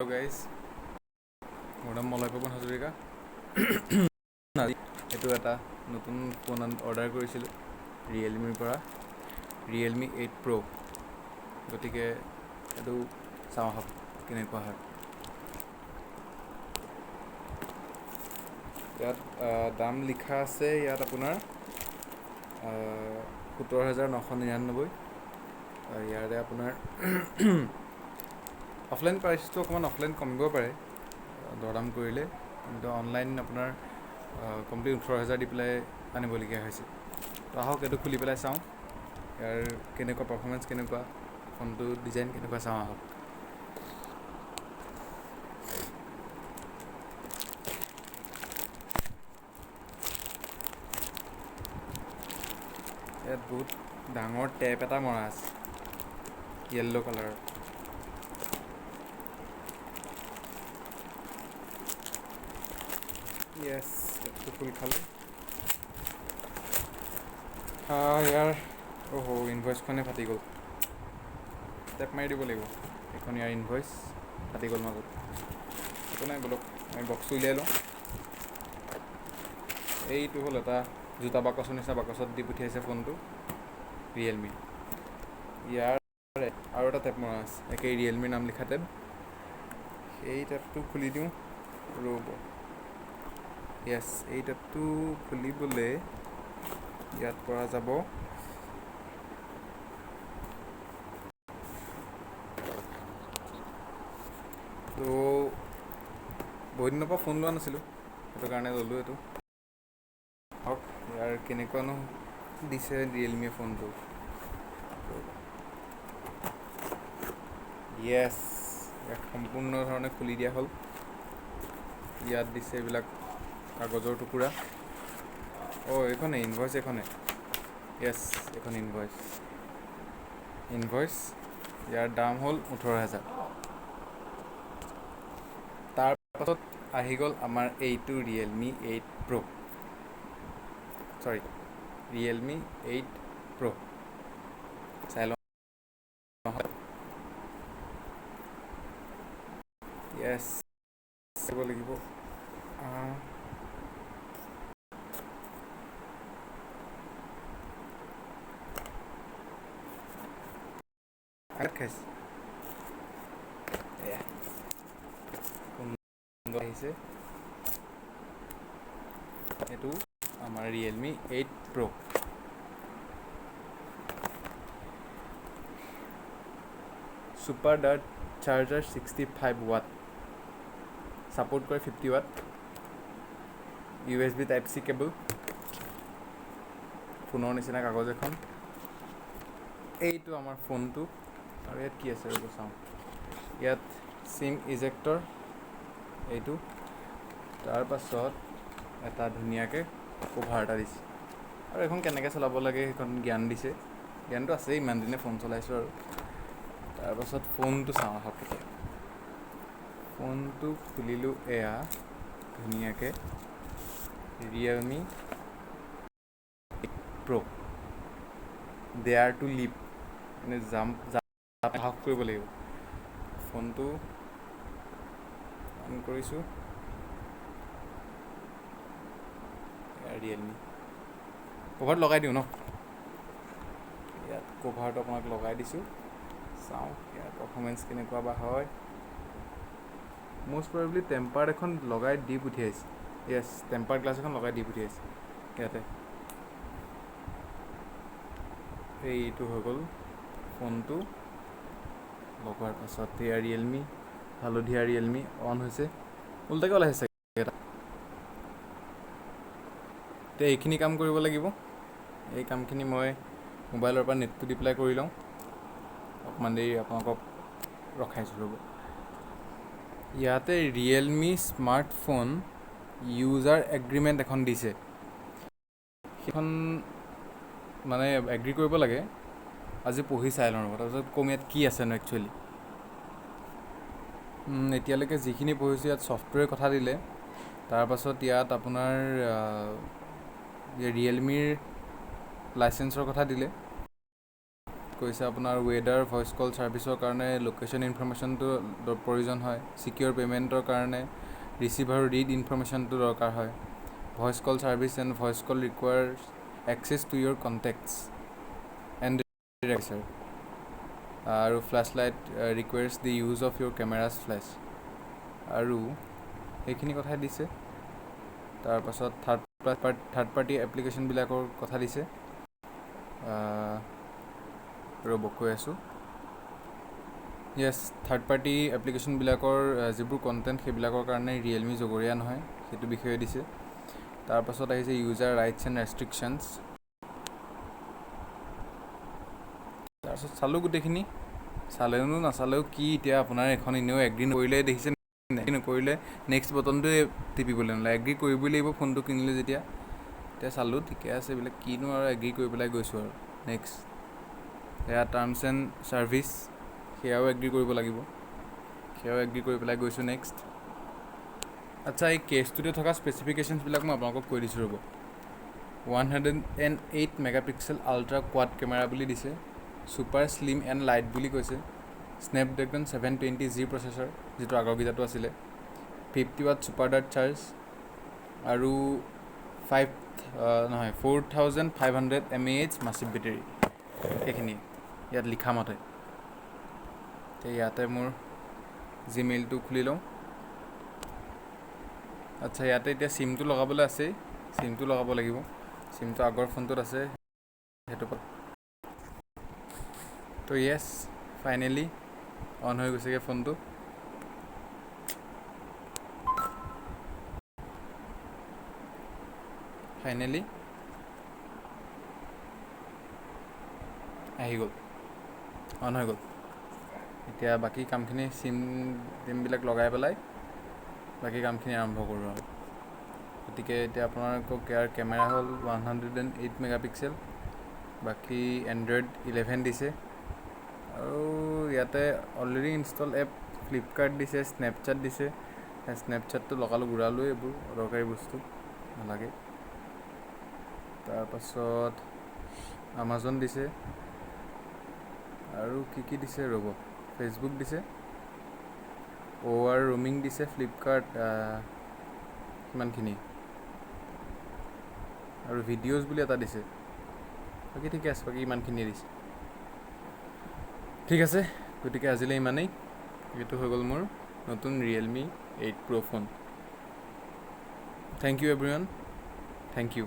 Hello' guys, মোৰ নাম মলয় পৱন হাজৰিকা। এইটো এটা নতুন ফোন অৰ্ডাৰ কৰিছিলোঁ ৰিয়েলমিৰ পৰা, ৰিয়েলমি 8 Pro। গতিকে এইটো চাওঁ আহক কেনেকুৱা হয়। ইয়াত দাম লিখা আছে, ইয়াত আপোনাৰ 17,999। ইয়াৰে আপোনাৰ অফলাইন প্ৰাইচটো অকণমান অফলাইন কমিব পাৰে দৰদাম কৰিলে, কিন্তু অনলাইন আপোনাৰ কমপ্লিট 18,000 দি পেলাই আনিবলগীয়া হৈছে। তো আহক এইটো খুলি পেলাই চাওঁ, ইয়াৰ কেনেকুৱা পাৰফৰ্মেঞ্চ, কেনেকুৱা ফোনটো ডিজাইন কেনেকুৱা চাওঁ আহক। ইয়াত বহুত ডাঙৰ টেপ এটা মৰা আছে, য়েল্ল' কালাৰৰ। য়েছ, টেপটো খোল খালে। ইয়াৰ ইনভইচখনে ফাটি গ'ল। টেপ মাৰি দিব লাগিব, এইখন ইয়াৰ ইনভইচ ফাটি গ'ল মাজত। একো নাই, বলক আমি বক্সটো উলিয়াই লওঁ। এইটো হ'ল এটা জোতা বাকচৰ নিচিনা বাকচত দি পঠিয়াইছে ফোনটো ৰিয়েলমি। ইয়াৰ আৰু এটা টেপ মৰা আছে, একেই ৰিয়েলমিৰ নাম লিখা টেপ। সেই টেপটো খুলি দিওঁ, ৰ'ব। য়েছ, এই টেপটো খুলিবলৈ ইয়াত পৰা যাব তো বহুত দিনৰ পৰা ফোন লোৱা নাছিলোঁ, সেইটো কাৰণে ল'লোঁ এইটো। হওক, ইয়াৰ কেনেকুৱানো দিছে ৰিয়েলমিয়ে ফোনটো। য়েছ, ইয়াক সম্পূৰ্ণ ধৰণে খুলি দিয়া হ'ল। ইয়াত দিছে এইবিলাক কাগজৰ টুকুৰা। এইখনে ইনভইচ, এইখনে। য়েছ, এইখন ইনভইচ। ইয়াৰ দাম হ'ল 18,000। তাৰপাছত আহি গ'ল আমাৰ এইটো ৰিয়েলমি 8 Pro। Realme 8 Pro। চাই লওঁ। য়েছ, চাব লাগিব। খাইছে আহিছে, এইটো আমাৰ Realme 8 Pro। Super dart charger 65 watt, support কৰে 50 ৱাট। USB Type-C কেবল, ফোনৰ নিচিনা কাগজ এখন। এইটো আমাৰ ফোনটো, আৰু ইয়াত কি আছে ৰ'ব চাওঁ। ইয়াত চিম ইজেক্টৰ, এইটো। তাৰপাছত এটা ধুনীয়াকৈ কভাৰ এটা দিছে, আৰু এইখন কেনেকৈ চলাব লাগে সেইখন জ্ঞান দিছে। জ্ঞানটো আছেই, ইমান দিনে ফোন চলাইছোঁ আৰু। তাৰপাছত ফোনটো চাওঁ আহক এতিয়া। ফোনটো খুলিলোঁ, এয়া ধুনীয়াকৈ Realme 8 Pro। Dare to leap, মানে সাহস কৰিব লাগিব। ফোনটো অন কৰিছোঁ, ৰিয়েলমি। কভাৰটো লগাই দিওঁ ন। ইয়াত কভাৰটো আপোনাক লগাই দিছোঁ, চাওঁ ইয়াৰ পাৰফৰ্মেঞ্চ কেনেকুৱা বা হয়। মষ্ট প্ৰবেবলি টেম্পাৰ্ড এখন লগাই দি পঠিয়াইছে। য়েছ, টেম্পাৰ্ড গ্লাছ এখন লগাই দি পঠিয়াইছে ইয়াতে। এইটো হৈ গ'ল ফোনটো লগোৱাৰ পাছত। এয়া ৰিয়েলমি, হালধীয়া ৰিয়েলমি অন হৈছে। উল্টাকৈ ওলাইছে এটা। এতিয়া এইখিনি কাম কৰিব লাগিব। এই কামখিনি মই মোবাইলৰ পৰা নেটটো দি পেলাই কৰি লওঁ। অকণমান দেৰি আপোনালোকক ৰখাইছোঁ ৰ'ব। ইয়াতে ৰিয়েলমি স্মাৰ্টফোন ইউজাৰ এগ্ৰিমেণ্ট এখন দিছে, সেইখন মানে এগ্ৰি কৰিব লাগে। আজি পঢ়ি চাই লওঁ ৰ'ব, তাৰপিছত ক'ম ইয়াত কি আছেনো একচুৱেলি। এতিয়ালৈকে যিখিনি পঢ়িছোঁ, ইয়াত ছফ্টৱেৰ কথা দিলে। তাৰপাছত ইয়াত আপোনাৰ ৰিয়েলমিৰ লাইচেঞ্চৰ কথা দিলে। কৈছে আপোনাৰ ৱেডাৰ ভইচ কল ছাৰ্ভিচৰ কাৰণে লোকেশ্যন ইনফৰমেশ্যনটো প্ৰয়োজন হয়, ছিকিউৰ পে'মেণ্টৰ কাৰণে ৰিচিভ আৰু ৰিড ইনফৰমেশ্যনটো দৰকাৰ হয়, voice call service and voice call requires access to your contacts and direction আৰু flash light requires the use of your camera's flash আৰু সেইখিনি কথাই দিছে। তাৰপাছত থাৰ্ড পাৰ্টি এপ্লিকেশ্যনবিলাকৰ কথা দিছে। ৰ'ব কৈ আছোঁ। য়েছ, থাৰ্ড পাৰ্টি এপ্লিকেশ্যনবিলাকৰ যিবোৰ কণ্টেণ্ট সেইবিলাকৰ কাৰণে ৰিয়েলমি জগৰীয়া নহয়, সেইটো বিষয়ে দিছে। তাৰপাছত আহিছে ইউজাৰ ৰাইটছ এণ্ড ৰেষ্ট্ৰিকশ্যনছ। তাৰপাছত চালোঁ গোটেইখিনি, চালেও নাচালেও কি এতিয়া আপোনাৰ এখন এনেও এগ্ৰী নকৰিলে দেখিছে, নকৰিলে নেক্সট বটনটোৱে টিপিবলৈ নালাগে, এগ্ৰী কৰিবই লাগিব ফোনটো কিনিলে যেতিয়া। এতিয়া চালোঁ ঠিকে আছে, এইবিলাক কিনো আৰু এগ্ৰী কৰি পেলাই গৈছোঁ আৰু নেক্সট। এয়া টাৰ্মছ এণ্ড ছাৰ্ভিচ, সেয়াও এগ্ৰী কৰিব লাগিব, সেয়াও এগ্ৰী কৰি পেলাই গৈছোঁ নেক্সট। আচ্ছা, এই কেছটোতে থকা স্পেচিফিকেশ্যনছবিলাক মই আপোনালোকক কৈ দিছোঁ ৰ'ব। 108 মেগাপিক্সেল আল্ট্ৰা কোৱাড কেমেৰা বুলি দিছে, ছুপাৰ শ্লিম এণ্ড লাইট বুলি কৈছে, স্নেপড্ৰেগন 720G প্ৰচেছৰ, যিটো আগৰ গীতাটো আছিলে, 50 ৱাট ছুপাৰ ডাৰ্ট চাৰ্জ আৰু 4500 mAh মাছিভ বেটেৰী। সেইখিনি ইয়াত লিখা মতে। ইয়াতে মোৰ জিমেইলটো খুলি লওঁ। আচ্ছা, ইয়াতে এতিয়া চিমটো লগাবলৈ আছেই, চিমটো লগাব লাগিব, চিমটো আগৰ ফোনটোত আছে সেইটো। তো য়েছ, ফাইনেলি অন হৈ গৈছেগৈ ফোনটো। ফাইনেলি আহি গ'ল, অন হৈ গ'ল। এতিয়া বাকী কামখিনি চিমবিলাক লগাই পেলাই বাকী কামখিনি আৰম্ভ কৰোঁ আৰু। গতিকে এতিয়া আপোনালোকক ইয়াৰ কেমেৰা হ'ল 108 মেগাপিক্সেল, বাকী এণ্ড্ৰইড 11 দিছে, আৰু ইয়াতে অলৰেডি ইনষ্টল এপ ফ্লিপকাৰ্ট দিছে, স্নেপচাট দিছে। স্নেপচাটটো লগালোঁ, ঘূৰালোঁ, এইবোৰ অদৰকাৰী বস্তু নালাগে। তাৰপাছত আমাজন দিছে, আৰু কি দিছে ৰ'ব, ফেচবুক দিছে, OR ৰোমিং দিছে, ফ্লিপকাৰ্ট, সিমানখিনি, আৰু ভিডিঅ'জ বুলি এটা দিছে। বাকী ঠিকে আছে, বাকী ইমানখিনিয়ে দিছে। ঠিক আছে, গতিকে আজিলৈ ইমানেই। এইটো হৈ গ'ল মোৰ নতুন Realme 8 Pro phone. Thank you everyone, thank U.